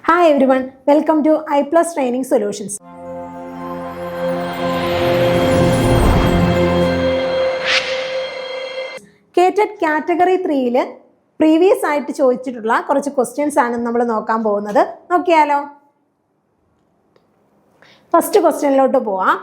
Hi everyone, welcome to iPlus Training Solutions. KTET Category 3 previous ആയിട്ട് ചോദിച്ചിട്ടുള്ള കുറച്ച് questions ആണ് നമ്മൾ നോക്കാൻ പോകുന്നത്. നോക്കിയാലോ? ഫസ്റ്റ് ക്വസ്റ്റ്യനിലോട്ട് പോവാം.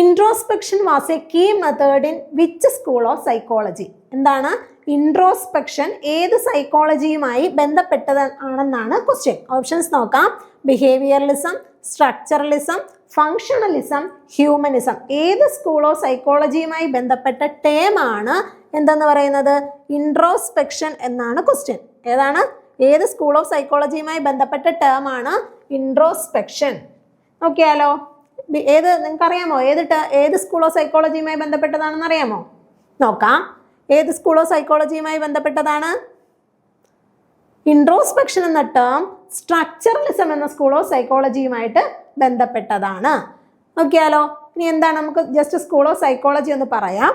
Introspection was a key method in which school of psychology? എന്താണ് ഇൻട്രോസ്പെക്ഷൻ ഏത് സൈക്കോളജിയുമായി ബന്ധപ്പെട്ടതാണെന്നാണ് ക്വസ്റ്റ്യൻ. ഓപ്ഷൻസ് നോക്കാം. Behaviouralism, structuralism, functionalism, humanism. ഏത് സ്കൂൾ ഓഫ് സൈക്കോളജിയുമായി ബന്ധപ്പെട്ട ടേം ആണ് എന്തെന്ന് പറയുന്നത്? ഇൻട്രോസ്പെക്ഷൻ എന്നാണ് ക്വസ്റ്റ്യൻ. ഏതാണ്? ഏത് സ്കൂൾ ഓഫ് സൈക്കോളജിയുമായി ബന്ധപ്പെട്ട ടേം ആണ് ഇൻട്രോസ്പെക്ഷൻ? നോക്കിയാലോ? ഏത് നിങ്ങൾക്കറിയാമോ? ഏത് സ്കൂൾ ഓഫ് സൈക്കോളജിയുമായി ബന്ധപ്പെട്ടതാണെന്ന് അറിയാമോ? നോക്കാം. ഏത് സ്കൂൾ ഓഫ് സൈക്കോളജിയുമായി ബന്ധപ്പെട്ടതാണ്? ഇൻട്രോസ്പെക്ഷൻ എന്ന ടേം സ്ട്രക്ചറലിസം എന്ന സ്കൂൾ ഓഫ് സൈക്കോളജിയുമായിട്ട് ബന്ധപ്പെട്ടതാണ്. നോക്കിയാലോ? ഇനി എന്താണ്, നമുക്ക് ജസ്റ്റ് സ്കൂൾ ഓഫ് സൈക്കോളജി ഒന്ന് പറയാം.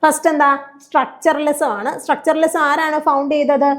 ഫസ്റ്റ് എന്താ? സ്ട്രക്ചറലിസം ആണ്. സ്ട്രക്ചറലിസം ആരാണ് ഫൗണ്ട് ചെയ്തത്?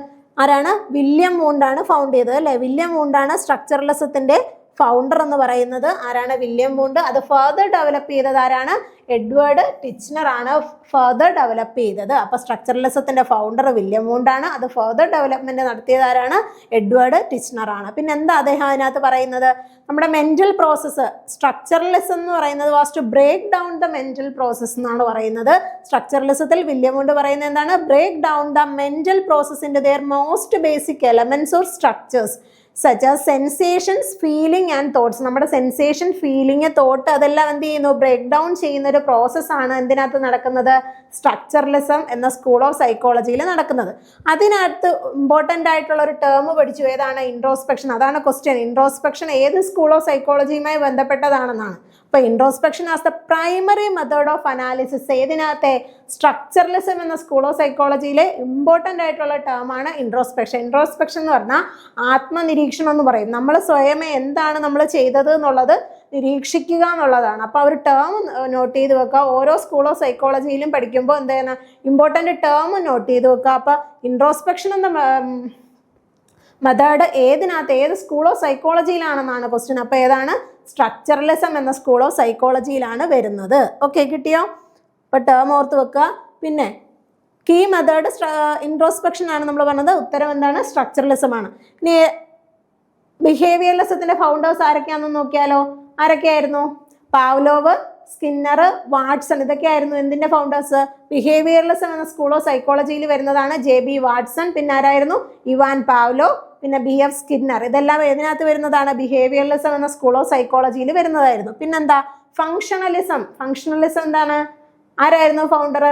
ആരാണ്? വില്യം വൂണ്ടാണ് ഫൗണ്ട് ചെയ്തത് അല്ലേ? വില്യം വൂണ്ടാണ് സ്ട്രക്ചറലിസത്തിന്റെ ഫൗണ്ടർ എന്ന് പറയുന്നത്. ആരാണ്? William Wundt. അത് ഫർദർ ഡെവലപ്പ് ചെയ്തത് ആരാണ്? എഡ്വേർഡ് ടിച്ച്നർ ആണ് ഫർദർ ഡെവലപ്പ് ചെയ്തത്. അപ്പൊ സ്ട്രക്ചറലിസത്തിന്റെ ഫൗണ്ടർ വില്യം വൂണ്ടാണ്. അത് ഫർദർ ഡെവലപ്മെന്റ് നടത്തിയത് ആരാണ്? എഡ്വേർഡ് ടിച്ച്നർ ആണ്. പിന്നെ എന്താ അദ്ദേഹം അതിനകത്ത് പറയുന്നത്? നമ്മുടെ മെന്റൽ പ്രോസസ്സ്, സ്ട്രക്ചറലിസം എന്ന് പറയുന്നത് was to break down the mental process എന്നാണ് പറയുന്നത്. സ്ട്രക്ചറലിസത്തിൽ വില്യം വൂണ്ട് പറയുന്നത് എന്താണ്? Break down the mental process in their most basic elements or structures such as sensations, feeling and thoughts. നമ്മുടെ സെൻസേഷൻ, ഫീലിംഗ്, തോട്ട് അതെല്ലാം എന്ത് ചെയ്യുന്നു? ബ്രേക്ക് ഡൗൺ ചെയ്യുന്ന ഒരു പ്രോസസ്സാണ് എന്തിനകത്ത് നടക്കുന്നത്? സ്ട്രക്ചറലിസം എന്ന സ്കൂൾ ഓഫ് സൈക്കോളജിയിൽ നടക്കുന്നത്. അതിനകത്ത് ഇമ്പോർട്ടൻ്റ് ആയിട്ടുള്ള ഒരു ടേം പഠിച്ചു. ഏതാണ്? ഇൻട്രോസ്പെക്ഷൻ. അതാണ് ക്വസ്റ്റ്യൻ. ഇൻട്രോസ്പെക്ഷൻ ഏത് സ്കൂൾ ഓഫ് സൈക്കോളജിയുമായി ബന്ധപ്പെട്ടതാണെന്നാണ്. അപ്പോൾ introspection as the primary method of analysis ഏതിനകത്തെ? സ്ട്രക്ചറലിസം എന്ന സ്കൂൾ ഓഫ് സൈക്കോളജിയിലെ ഇമ്പോർട്ടൻ്റ് ആയിട്ടുള്ള ടേം ആണ് ഇൻട്രോസ്പെക്ഷൻ. ഇൻട്രോസ്പെക്ഷൻ എന്ന് പറഞ്ഞാൽ ആത്മനിരീക്ഷണം എന്ന് പറയും. നമ്മൾ സ്വയമേ എന്താണ് നമ്മൾ ചെയ്തത് എന്നുള്ളത് നിരീക്ഷിക്കുക എന്നുള്ളതാണ്. അപ്പോൾ ഒരു ടേം നോട്ട് ചെയ്ത് വെക്കുക. ഓരോ സ്കൂൾ ഓഫ് സൈക്കോളജിയിലും പഠിക്കുമ്പോൾ എന്ത് ചെയ്യുന്ന ഇമ്പോർട്ടൻ്റ് ടേം നോട്ട് ചെയ്ത് വെക്കുക. അപ്പോൾ ഇൻട്രോസ്പെക്ഷൻ എന്ന മെത്തേഡ് ഏത് സ്കൂൾ ഓഫ് സൈക്കോളജിയിലാണെന്നാണ് ക്വസ്റ്റ്യൻ. അപ്പോൾ ഏതാണ്? സ്ട്രക്ചറലിസം എന്ന സ്കൂൾ ഓഫ് സൈക്കോളജിയിലാണ് വരുന്നത്. ഓക്കെ, കിട്ടിയോ? അപ്പോൾ ടേം ഓർത്ത് വെക്കുക. പിന്നെ കീ മെത്തേഡ് ഇൻട്രോസ്പെക്ഷൻ ആണ് നമ്മൾ പറഞ്ഞത്. ഉത്തരം എന്താണ്? സ്ട്രക്ചറലിസം ആണ്. ഇനി ബിഹേവിയറലിസത്തിന്റെ ഫൗണ്ടേഴ്സ് ആരൊക്കെയാണെന്ന് നോക്കിയാലോ? ആരൊക്കെയായിരുന്നു? Pavlov, Skinner, Watson. ഇതൊക്കെയായിരുന്നു എന്തിന്റെ ഫൗണ്ടേഴ്സ്? ബിഹേവിയറലിസം എന്ന സ്കൂൾ ഓഫ് സൈക്കോളജിയിൽ വരുന്നതാണ് JB വാട്സൺ. പിന്നെ ആരായിരുന്നു? ഇവാൻ പാവ്ലോ, പിന്നെ BF സ്കിന്നർ. ഇതെല്ലാം ഏതിനകത്ത് വരുന്നതാണ്? ബിഹേവിയറലിസം എന്ന സ്കൂൾ ഓഫ് സൈക്കോളജിയിൽ വരുന്നതായിരുന്നു. പിന്നെന്താ? ഫങ്ഷണലിസം. ഫങ്ഷണലിസം എന്താണ്? ആരായിരുന്നു ഫൗണ്ടർ?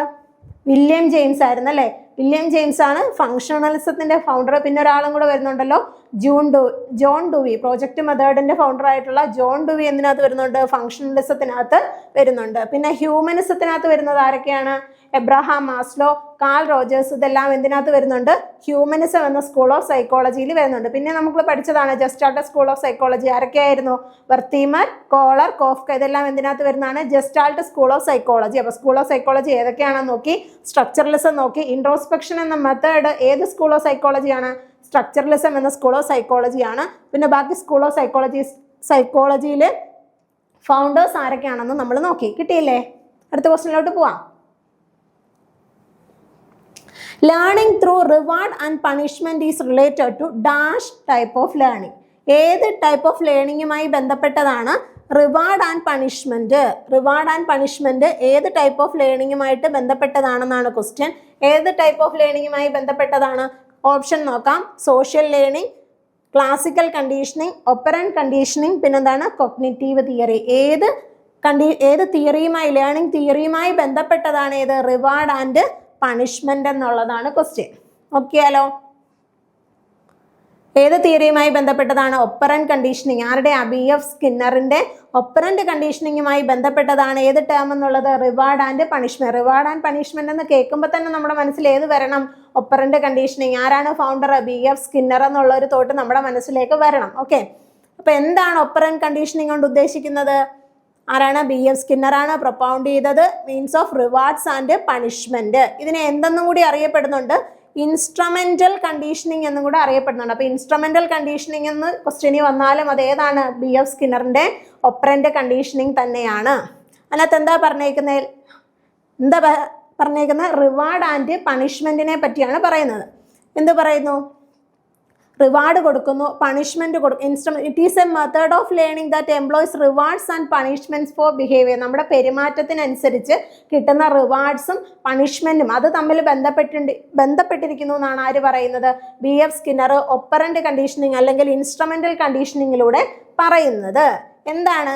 വില്യം ജെയിംസ് ആയിരുന്നു അല്ലേ? വില്യം ജെയിംസ് ആണ് ഫങ്ഷണലിസത്തിന്റെ ഫൗണ്ടർ. പിന്നെ ഒരാളും കൂടെ വരുന്നുണ്ടല്ലോ, ജോൺ ഡുവി. പ്രോജക്റ്റ് മെത്തേഡിന്റെ ഫൗണ്ടർ ആയിട്ടുള്ള ജോൺ ഡുവി എന്തിനകത്ത് വരുന്നുണ്ട്? ഫങ്ഷണലിസത്തിനകത്ത് വരുന്നുണ്ട്. പിന്നെ ഹ്യൂമനിസത്തിനകത്ത് വരുന്നത് ആരൊക്കെയാണ്? Abraham Maslow, call Rogers. ഇതെല്ലാം എന്തിനകത്ത് വരുന്നുണ്ട്? ഹ്യൂമനിസം എന്ന സ്കൂൾ ഓഫ് സൈക്കോളജിയിൽ വരുന്നുണ്ട്. പിന്നെ നമുക്ക് പഠിച്ചതാണ് ജസ്റ്റാൾട്ട് സ്കൂൾ ഓഫ് സൈക്കോളജി. ആരൊക്കെയായിരുന്നു? Wertheimer, Kohler, Koffka. ഇതെല്ലാം എന്തിനകത്ത് വരുന്നതാണ്? Gestalt school of psychology. അപ്പോൾ സ്കൂൾ ഓഫ് സൈക്കോളജി ഏതൊക്കെയാണെന്ന് നോക്കി. സ്ട്രക്ചറലിസം നോക്കി. ഇൻട്രോസ്പെക്ഷൻ എന്ന മെത്തേഡ് ഏത് സ്കൂൾ ഓഫ് സൈക്കോളജിയാണ്? സ്ട്രക്ചറലിസം എന്ന സ്കൂൾ ഓഫ് സൈക്കോളജിയാണ്. പിന്നെ ബാക്കി സ്കൂൾ ഓഫ് സൈക്കോളജിയിലെ ഫൗണ്ടേഴ്സ് ആരൊക്കെയാണെന്ന് നമ്മൾ നോക്കി. കിട്ടിയില്ലേ? അടുത്ത ക്വസ്റ്റ്യനിലോട്ട് പോവാം. Learning through reward and punishment is related to dash type of learning. ഏത് ടൈപ്പ് ഓഫ് ലേണിംഗുമായി ബന്ധപ്പെട്ടതാണ് reward and punishment? Reward and punishment ഏത് ടൈപ്പ് ഓഫ് ലേണിംഗുമായിട്ട് ബന്ധപ്പെട്ടതാണെന്നാണ് ക്വസ്റ്റ്യൻ. ഏത് ടൈപ്പ് ഓഫ് ലേണിംഗുമായി ബന്ധപ്പെട്ടതാണ്? ഓപ്ഷൻ നോക്കാം. Social learning, classical conditioning, operant conditioning, പിന്നെന്താണ്? Cognitive theory. ഏത് തിയറിയുമായി, ലേണിംഗ് തിയറിയുമായി ബന്ധപ്പെട്ടതാണ് ഏത്? റിവാർഡ് ആൻഡ് പണിഷ്മെന്റ് എന്നുള്ളതാണ് ക്വസ്റ്റ്യൻ. നോക്കിയാലോ? ഏത് തിയറിയുമായി ബന്ധപ്പെട്ടതാണ്? ഒപ്പറന്റ് കണ്ടീഷനിങ്. ആരുടെ? BF സ്കിന്നറിന്റെ ഒപ്പറന്റ് കണ്ടീഷനിങ്ങുമായി ബന്ധപ്പെട്ടതാണ് ഏത് ടേം എന്നുള്ളത്? Reward and punishment. Reward and punishment എന്ന് കേൾക്കുമ്പോൾ തന്നെ നമ്മുടെ മനസ്സിൽ ഏത് വരണം? ഒപ്പറന്റ് കണ്ടീഷനിങ്. ആരാണ് ഫൗണ്ടർ? BF സ്കിന്നർ എന്നുള്ള ഒരു തോട്ട് നമ്മുടെ മനസ്സിലേക്ക് വരണം. ഓക്കെ, അപ്പൊ എന്താണ് ഒപ്പറന്റ് കണ്ടീഷനിങ് കൊണ്ട് ഉദ്ദേശിക്കുന്നത്? ആരാണ്? BF സ്കിന്നർ ആണ് പ്രൊപ്പൗണ്ട് ചെയ്തത്. Means of rewards and punishment. ഇതിനെ എന്തെന്നും കൂടി അറിയപ്പെടുന്നുണ്ട്? ഇൻസ്ട്രുമെന്റൽ കണ്ടീഷനിങ് എന്നും കൂടെ അറിയപ്പെടുന്നുണ്ട്. അപ്പോൾ ഇൻസ്ട്രുമെന്റൽ കണ്ടീഷനിങ് എന്ന് ക്വസ്റ്റ്യനിൽ വന്നാലും അത് ഏതാണ്? BF സ്കിന്നറിന്റെ ഒപ്പറന്റ് കണ്ടീഷനിങ് തന്നെയാണ്. അതിനകത്ത് എന്താ പറഞ്ഞേക്കുന്നത്? റിവാർഡ് ആൻഡ് പണിഷ്മെന്റിനെ പറ്റിയാണ് പറയുന്നത്. എന്ത് പറയുന്നു? റിവാർഡ് കൊടുക്കുന്നു, പണിഷ്മെന്റ് കൊടുക്കും. It is A method of learning that employs rewards and punishments four behaviour. നമ്മുടെ പെരുമാറ്റത്തിനനുസരിച്ച് കിട്ടുന്ന റിവാർഡ്സും പണിഷ്മെന്റും അത് തമ്മിൽ ബന്ധപ്പെട്ടിരിക്കുന്നു എന്നാണ് ആര് പറയുന്നത്? BF സ്കിന്നർ ഒപ്പറന്റ് കണ്ടീഷനിങ് അല്ലെങ്കിൽ ഇൻസ്ട്രുമെന്റൽ കണ്ടീഷനിങ്ങിലൂടെ പറയുന്നത്. എന്താണ്?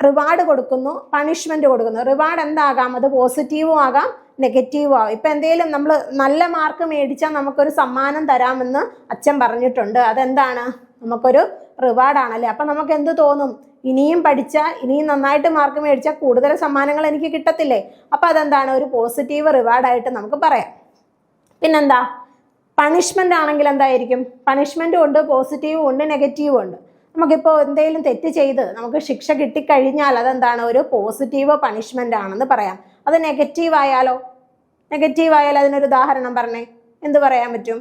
റിവാർഡ് കൊടുക്കുന്നു, പണിഷ്മെന്റ് കൊടുക്കുന്നു. റിവാർഡ് എന്താകാം? അത് പോസിറ്റീവും ആകാം, നെഗറ്റീവും ആവും. ഇപ്പം എന്തെങ്കിലും നമ്മൾ നല്ല മാർക്ക് മേടിച്ചാൽ നമുക്കൊരു സമ്മാനം തരാമെന്ന് അച്ഛൻ പറഞ്ഞിട്ടുണ്ട്. അതെന്താണ്? നമുക്കൊരു റിവാർഡാണല്ലേ. അപ്പം നമുക്ക് എന്ത് തോന്നും? ഇനിയും പഠിച്ചാൽ, ഇനിയും നന്നായിട്ട് മാർക്ക് മേടിച്ചാൽ കൂടുതൽ സമ്മാനങ്ങൾ എനിക്ക് കിട്ടത്തില്ലേ? അപ്പം അതെന്താണ്? ഒരു പോസിറ്റീവ് റിവാർഡായിട്ട് നമുക്ക് പറയാം. പിന്നെന്താ? പണിഷ്മെന്റ് ആണെങ്കിൽ എന്തായിരിക്കും? പണിഷ്മെന്റും ഉണ്ട്, പോസിറ്റീവും ഉണ്ട്, നെഗറ്റീവും ഉണ്ട്. നമുക്കിപ്പോൾ എന്തെങ്കിലും തെറ്റ് ചെയ്ത് നമുക്ക് ശിക്ഷ കിട്ടിക്കഴിഞ്ഞാൽ അതെന്താണ്? ഒരു പോസിറ്റീവ് പണിഷ്മെന്റ് ആണെന്ന് പറയാം. അത് നെഗറ്റീവ് ആയാൽ അതിനൊരു ഉദാഹരണം പറഞ്ഞേ. എന്ത് പറയാൻ പറ്റും?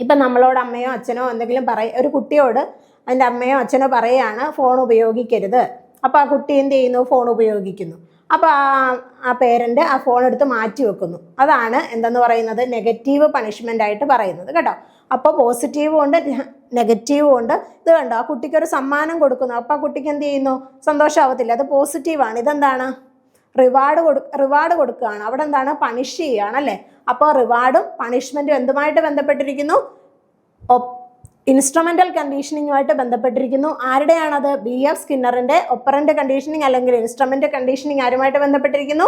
ഇപ്പം നമ്മളോട് അമ്മയോ അച്ഛനോ എന്തെങ്കിലും ഒരു കുട്ടിയോട് അതിൻ്റെ അമ്മയോ അച്ഛനോ പറയുകയാണ് ഫോൺ ഉപയോഗിക്കരുത്. അപ്പോൾ ആ കുട്ടി എന്ത് ചെയ്യുന്നു? ഫോൺ ഉപയോഗിക്കുന്നു. അപ്പോൾ ആ പേരൻ്റ് ആ ഫോൺ എടുത്ത് മാറ്റി വെക്കുന്നു. അതാണ് എന്തെന്ന് പറയുന്നത്? നെഗറ്റീവ് പണിഷ്മെൻ്റ് ആയിട്ട് പറയുന്നത് കേട്ടോ. അപ്പോൾ പോസിറ്റീവും ഉണ്ട്, നെഗറ്റീവും ഉണ്ട്. ഇത് കണ്ടോ? ആ കുട്ടിക്ക് ഒരു സമ്മാനം കൊടുക്കുന്നു. അപ്പോൾ ആ കുട്ടിക്ക് എന്ത് ചെയ്യുന്നു? സന്തോഷമാവത്തില്ല. അത് പോസിറ്റീവാണ്. ഇതെന്താണ്? റിവാർഡ് കൊടുക്കുകയാണ്. അവിടെ എന്താണ്? പണിഷ് ചെയ്യുകയാണ് അല്ലേ. അപ്പോൾ റിവാർഡും പണിഷ്മെന്റും എന്തുമായിട്ട് ബന്ധപ്പെട്ടിരിക്കുന്നു? ഇൻസ്ട്രുമെന്റൽ കണ്ടീഷനിങ്ങുമായിട്ട് ബന്ധപ്പെട്ടിരിക്കുന്നു. ആരുടെയാണത്? BF സ്കിന്നറിന്റെ ഒപ്പറന്റ് കണ്ടീഷനിങ് അല്ലെങ്കിൽ ഇൻസ്ട്രുമെന്റ് കണ്ടീഷനിങ് ആരുമായിട്ട് ബന്ധപ്പെട്ടിരിക്കുന്നു?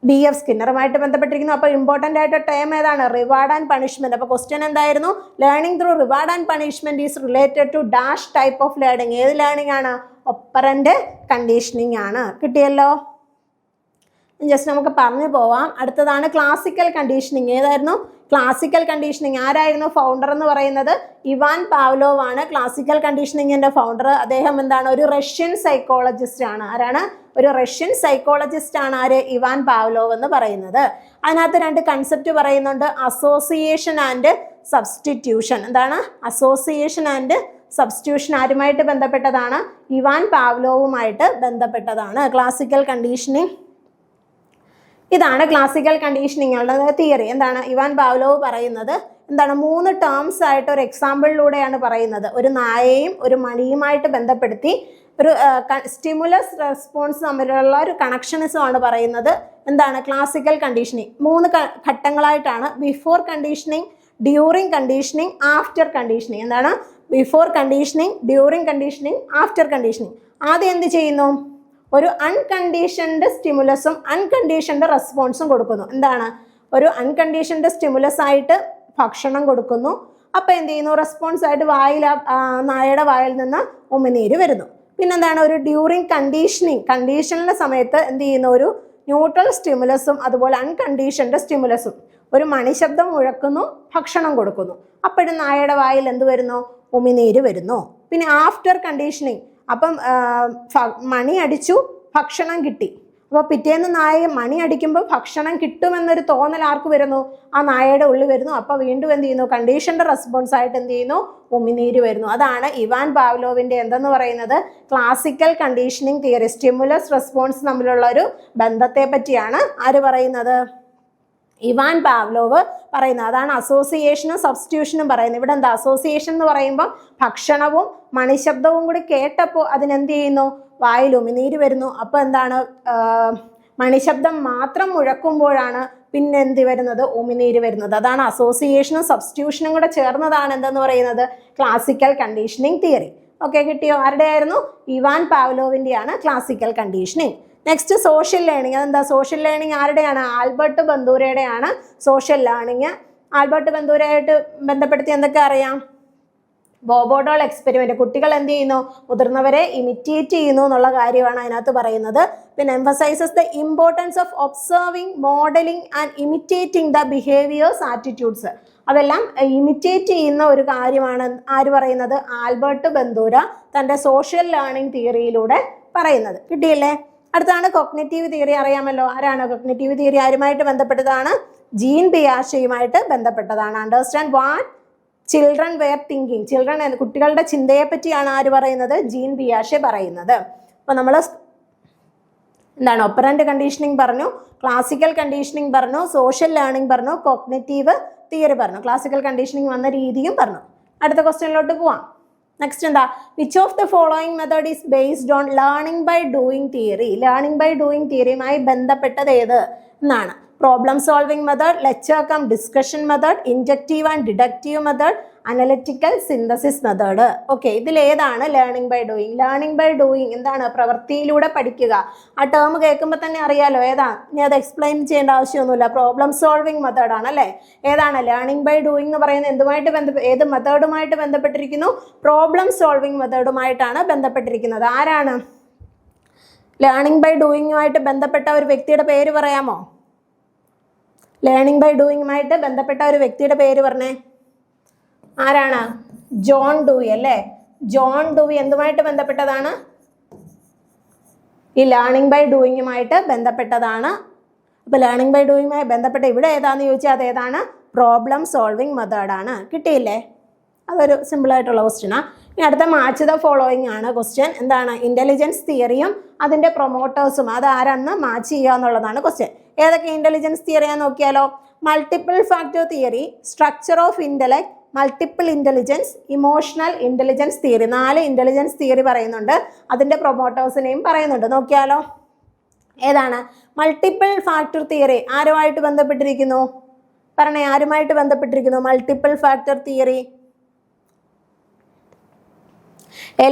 BF സ്കിന്നറുമായിട്ട് ബന്ധപ്പെട്ടിരിക്കുന്നു. അപ്പോൾ ഇമ്പോർട്ടൻ്റ് ആയിട്ട് ടേം ഏതാണ്? Reward and punishment. അപ്പോൾ ക്വസ്റ്റ്യൻ എന്തായിരുന്നു? Learning through reward and punishment is related to dash type of learning. ഏത് ലേണിംഗ് ആണ്? ഒപ്പറന്റ് കണ്ടീഷനിങ് ആണ്. കിട്ടിയല്ലോ. ജസ്റ്റ് നമുക്ക് പറഞ്ഞു പോവാം. അടുത്തതാണ് ക്ലാസിക്കൽ കണ്ടീഷനിങ്. ഏതായിരുന്നു? Classical conditioning. ആരായിരുന്നു ഫൗണ്ടർ എന്ന് പറയുന്നത്? ഇവാൻ പാവ്ലോവ് ആണ് ക്ലാസിക്കൽ കണ്ടീഷനിങ്ങിന്റെ ഫൗണ്ടർ. അദ്ദേഹം എന്താണ്? ഒരു റഷ്യൻ സൈക്കോളജിസ്റ്റ് ആണ്. ആരാണ്? ഒരു റഷ്യൻ സൈക്കോളജിസ്റ്റ് ആണ്. ആര്? ഇവാൻ പാവ്ലോവ് എന്ന് പറയുന്നത്. അതിനകത്ത് രണ്ട് കൺസെപ്റ്റ് പറയുന്നുണ്ട്: അസോസിയേഷൻ ആൻഡ് സബ്സ്റ്റിറ്റ്യൂഷൻ. എന്താണ്? അസോസിയേഷൻ ആൻഡ് സബ്സ്റ്റിറ്റ്യൂഷൻ ആരുമായിട്ട് ബന്ധപ്പെട്ടതാണ്? ഇവാൻ പാവ്ലോവുമായിട്ട് ബന്ധപ്പെട്ടതാണ്. ക്ലാസിക്കൽ കണ്ടീഷനിങ് ഇതാണ്. ക്ലാസിക്കൽ കണ്ടീഷനിങ്ങുള്ള തിയറി എന്താണ്? ഇവാൻ പാവ്ലോവ് പറയുന്നത് എന്താണ്? 3 ടേംസ് ആയിട്ട് ഒരു എക്സാമ്പിളിലൂടെയാണ് പറയുന്നത്. ഒരു നായയും ഒരു മണിയുമായിട്ട് ബന്ധപ്പെടുത്തി ഒരു സ്റ്റിമുലസ് റെസ്പോൺസ് തമ്മിലുള്ള ഒരു കണക്ഷനിസമാണ് പറയുന്നത്. എന്താണ്? ക്ലാസിക്കൽ കണ്ടീഷനിങ് 3 ഘട്ടങ്ങളായിട്ടാണ്: before conditioning, during conditioning, after conditioning. എന്താണ്? Before conditioning, during conditioning, after conditioning. ആദ്യം എന്ത് ചെയ്യുന്നു? ഒരു അൺകണ്ടീഷൻഡ് സ്റ്റിമുലസും അൺകണ്ടീഷൻഡ് റെസ്പോൺസും കൊടുക്കുന്നു. എന്താണ്? ഒരു അൺകണ്ടീഷൻഡ് സ്റ്റിമുലസ് ആയിട്ട് ഭക്ഷണം കൊടുക്കുന്നു. അപ്പോൾ എന്ത് ചെയ്യുന്നു? റെസ്പോൺസ് ആയിട്ട് നായയുടെ വായിൽ നിന്ന് ഉമിനീര് വരുന്നു. പിന്നെന്താണ്? ഒരു ഡ്യൂറിങ് കണ്ടീഷനിൻ്റെ സമയത്ത് എന്ത് ചെയ്യുന്നു? ഒരു ന്യൂട്രൽ സ്റ്റിമുലസും അതുപോലെ അൺകണ്ടീഷൻഡ് സ്റ്റിമുലസും. ഒരു മണിശബ്ദം മുഴക്കുന്നു, ഭക്ഷണം കൊടുക്കുന്നു. അപ്പോഴും നായയുടെ വായിൽ എന്ത് വരുന്നു? ഉമിനീര് വരുന്നു. പിന്നെ ആഫ്റ്റർ കണ്ടീഷനിങ്, അപ്പം മണി അടിച്ചു, ഭക്ഷണം കിട്ടി. അപ്പോൾ പിറ്റേന്ന് നായ മണി അടിക്കുമ്പോൾ ഭക്ഷണം കിട്ടുമെന്നൊരു തോന്നൽ ആർക്ക് വരുന്നു? ആ നായയുടെ ഉള്ളിൽ വരുന്നു. അപ്പോൾ വീണ്ടും എന്ത് ചെയ്യുന്നു? കണ്ടീഷൻഡ് റെസ്പോൺസ് ആയിട്ട് എന്ത് ചെയ്യുന്നു? ഉമിനീര് വരുന്നു. അതാണ് ഇവാൻ പാവ്ലോവിൻ്റെ എന്തെന്ന് പറയുന്നത്? Classical conditioning theory. Stimulus response തമ്മിലുള്ള ഒരു ബന്ധത്തെ പറ്റിയാണ് ആര് പറയുന്നത്? ഇവാൻ പാവ്ലോവ് പറയുന്നത്. അതാണ് അസോസിയേഷനും സബ്സ്റ്റിറ്റ്യൂഷനും പറയുന്നത്. ഇവിടെ എന്താ? അസോസിയേഷൻ എന്ന് പറയുമ്പോൾ ഭക്ഷണവും മണിശബ്ദവും കൂടി കേട്ടപ്പോൾ അതിനെന്ത് ചെയ്യുന്നു? വായിൽ ഉമിനീര് വരുന്നു. അപ്പോൾ എന്താണ്? മണിശബ്ദം മാത്രം മുഴക്കുമ്പോഴാണ് പിന്നെ എന്ത് വരുന്നത്? ഉമിനീര് വരുന്നത്. അതാണ് അസോസിയേഷനും സബ്സ്റ്റിറ്റ്യൂഷനും കൂടെ ചേർന്നതാണ് എന്തെന്ന് പറയുന്നത്? Classical conditioning theory. ഓക്കെ, കിട്ടിയോ? ആരുടെ ആയിരുന്നു? ഇവാൻ പാവ്ലോവിൻ്റെയാണ് classical conditioning. Next social learning. അതെന്താ? സോഷ്യൽ ലേണിംഗ് ആരുടെയാണ്? ആൽബർട്ട് ബന്ദൂരയുടെയാണ് സോഷ്യൽ ലേണിംഗ്. ആൽബർട്ട് ബന്ദൂരയായിട്ട് ബന്ധപ്പെടുത്തി എന്തൊക്കെ അറിയാം? Bobo doll experiment. കുട്ടികൾ എന്ത് ചെയ്യുന്നു? മുതിർന്നവരെ ഇമിറ്റേറ്റ് ചെയ്യുന്നു എന്നുള്ള കാര്യമാണ് അതിനകത്ത് പറയുന്നത്. പിന്നെ emphasises the importance of observing, modelling and imitating the behaviours, attitudes. അതെല്ലാം ഇമിറ്റേറ്റ് ചെയ്യുന്ന ഒരു കാര്യമാണ് ആര് പറയുന്നത്? ആൽബർട്ട് ബന്ദൂര തൻ്റെ സോഷ്യൽ ലേണിംഗ് തിയറിയിലൂടെ പറയുന്നത്. കിട്ടിയില്ലേ? അടുത്താണ് കൊഗ്നിറ്റീവ് തിയറി. അറിയാമല്ലോ. ആരാണ്? കൊഗ്നിറ്റീവ് തിയറി ആരുമായിട്ട് ബന്ധപ്പെട്ടതാണ്? ജീൻ പിയാഷെയുമായിട്ട് ബന്ധപ്പെട്ടതാണ്. Understand what children were thinking. Children കുട്ടികളുടെ ചിന്തയെ പറ്റിയാണ് ആര് പറയുന്നത്? ജീൻ പിയാഷെ പറയുന്നത്. അപ്പോൾ നമ്മൾ എന്താണ് ഒപ്പറന്റ് കണ്ടീഷനിങ് പറഞ്ഞു, ക്ലാസിക്കൽ കണ്ടീഷനിങ് പറഞ്ഞു, സോഷ്യൽ ലേണിംഗ് പറഞ്ഞു, കോഗ്നിറ്റീവ് തിയറി പറഞ്ഞു, ക്ലാസിക്കൽ കണ്ടീഷനിങ് വന്ന രീതിയും പറഞ്ഞു. അടുത്ത ക്വസ്റ്റ്യനിലോട്ട് പോവാം. നെക്സ്റ്റ് എന്താ? Which of the following method is based on learning by doing theory. Learning by doing തിയറിയുമായി ബന്ധപ്പെട്ടത് ഏത് എന്നാണ്? Problem solving method, lecture cum discussion method, inductive and deductive method, analytical synthesis method. Okay, ഇതിലേതാണ് learning by doing? Learning by doing എന്താണ്? പ്രവൃത്തിയിലൂടെ പഠിക്കുക. ആ term കേൾക്കുമ്പോൾ തന്നെ അറിയാലോ ഏതാണ്. ഇനി അത് എക്സ്പ്ലെയിൻ ചെയ്യേണ്ട ആവശ്യമൊന്നുമില്ല. പ്രോബ്ലം സോൾവിംഗ് മെത്തേഡ് ആണ് അല്ലേ? ഏതാണ് ലേണിംഗ് ബൈ ഡൂയിങ് എന്ന് പറയുന്നത്? എന്തുമായിട്ട് ഏത് മെത്തേഡുമായിട്ട് ബന്ധപ്പെട്ടിരിക്കുന്നു? പ്രോബ്ലം സോൾവിംഗ് മെത്തേഡുമായിട്ടാണ് ബന്ധപ്പെട്ടിരിക്കുന്നത്. ആരാണ് ലേണിംഗ് ബൈ ഡൂയിങ്ങുമായിട്ട് ബന്ധപ്പെട്ട ഒരു വ്യക്തിയുടെ പേര് പറയാമോ? ലേണിംഗ് ബൈ ഡൂയിങ്ങുമായിട്ട് ബന്ധപ്പെട്ട ഒരു വ്യക്തിയുടെ പേര് പറഞ്ഞേ. ആരാണ്? ജോൺ ഡൂയി അല്ലേ? ജോൺ ഡൂയി എന്തുമായിട്ട് ബന്ധപ്പെട്ടതാണ്? ഈ ലേണിംഗ് ബൈ ഡൂയിങ്ങുമായിട്ട് ബന്ധപ്പെട്ടതാണ്. അപ്പോൾ ലേണിംഗ് ബൈ ഡൂയിങ്ങുമായി ബന്ധപ്പെട്ട ഇവിടെ ഏതാണെന്ന് ചോദിച്ചാൽ അത് ഏതാണ്? പ്രോബ്ലം സോൾവിംഗ് മെത്തേഡാണ്. കിട്ടിയില്ലേ? അതൊരു സിമ്പിളായിട്ടുള്ള ക്വസ്റ്റ്യനാണ്. ഇനി അടുത്ത മാച്ച് ദ ഫോളോയിങ് ആണ് ക്വസ്റ്റ്യൻ. എന്താണ്? ഇൻ്റലിജൻസ് തിയറിയും അതിൻ്റെ പ്രൊമോട്ടേഴ്സും അത് ആരാന്ന് മാച്ച് ചെയ്യുക എന്നുള്ളതാണ് ക്വസ്റ്റ്യൻ. ഏതൊക്കെ ഇൻ്റലിജൻസ് തിയറിയാന്ന് നോക്കിയാലോ? Multiple factor theory, structure of intellect, multiple intelligence, emotional intelligence theory. 4 intelligence theory പറയുന്നുണ്ട്. അതിൻ്റെ പ്രൊമോട്ടേഴ്സിനെയും പറയുന്നുണ്ട്. നോക്കിയാലോ ഏതാണ്? മൾട്ടിപ്പിൾ ഫാക്ടർ തിയറി ആരുമായിട്ട് ബന്ധപ്പെട്ടിരിക്കുന്നു? പറഞ്ഞേ, ആരുമായിട്ട് ബന്ധപ്പെട്ടിരിക്കുന്നു മൾട്ടിപ്പിൾ ഫാക്ടർ തിയറി?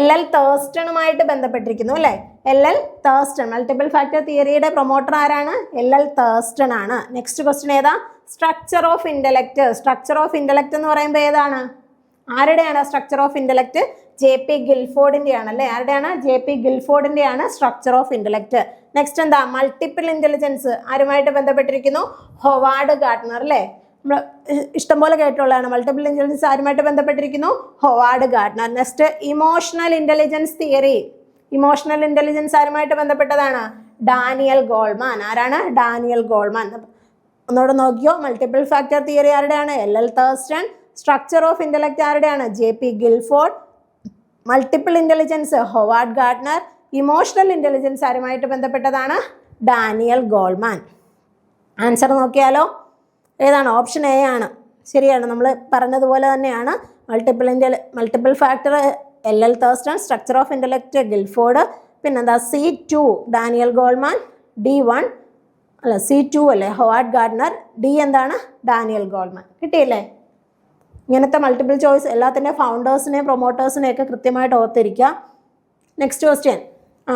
LL തേഴ്സ്റ്റണുമായിട്ട് ബന്ധപ്പെട്ടിരിക്കുന്നു അല്ലേ? LL Thurstone. മൾട്ടിപ്പിൾ ഫാക്ടർ തിയറിയുടെ പ്രൊമോട്ടർ ആരാണ്? LL തേഴ്സ്റ്റൺ ആണ്. നെക്സ്റ്റ് ക്വസ്റ്റ്യൻ ഏതാ? Structure of intellect. Structure of intellect എന്ന് പറയുമ്പോൾ ഏതാണ്? ആരുടെയാണ് സ്ട്രക്ചർ ഓഫ് ഇൻ്റലക്ട്? JP ഗിൽഫോർഡിൻ്റെ ആണ് അല്ലേ? ആരുടെയാണ്? JP ഗിൽഫോർഡിൻ്റെ ആണ് സ്ട്രക്ചർ ഓഫ് ഇൻ്റലക്ട്. നെക്സ്റ്റ് എന്താ? മൾട്ടിപ്പിൾ ഇൻ്റലിജൻസ് ആരുമായിട്ട് ബന്ധപ്പെട്ടിരിക്കുന്നു? ഹൊവാർഡ് ഗാർട്ട്നർ അല്ലേ? നമ്മൾ ഇഷ്ടംപോലെ കേട്ടുള്ളതാണ്. മൾട്ടിപ്പിൾ ഇൻ്റലിജൻസ് ആരുമായിട്ട് ബന്ധപ്പെട്ടിരിക്കുന്നു? Howard Gardner. Next emotional intelligence theory. Emotional intelligence ആരുമായിട്ട് ബന്ധപ്പെട്ടതാണ്? Daniel Goleman. ആരാണ്? Daniel Goleman. ഒന്നുകൂടെ നോക്കിയോ. മൾട്ടിപ്പിൾ ഫാക്ടർ തിയറി ആരുടെയാണ്? LL Thurstone. Structure of intellect ആരുടെയാണ്? JP Guilford. Multiple intelligence Howard Gardner. Emotional intelligence ആരുമായിട്ട് ബന്ധപ്പെട്ടതാണ്? Daniel Goleman. ആൻസർ നോക്കിയാലോ ഏതാണ്? ഓപ്ഷൻ എ ആണ്. ശരിയാണ്. നമ്മൾ പറഞ്ഞതുപോലെ തന്നെയാണ്. Multiple factor LL Thurstone, structure of intellect Guilford, പിന്നെന്താ C2 ഡാനിയൽ ഗോൾമാൻ, D1 അല്ല C2 അല്ലേ ഹൊവാർഡ് ഗാർട്ട്നർ, D എന്താണ്? Daniel Goleman. കിട്ടിയില്ലേ? ഇങ്ങനത്തെ മൾട്ടിപ്പിൾ ചോയ്സ് എല്ലാത്തിൻ്റെ ഫൗണ്ടേഴ്സിനെയും പ്രൊമോട്ടേഴ്സിനെയൊക്കെ കൃത്യമായിട്ട് ഓർത്തിരിക്കുക. നെക്സ്റ്റ് ക്വസ്റ്റ്യൻ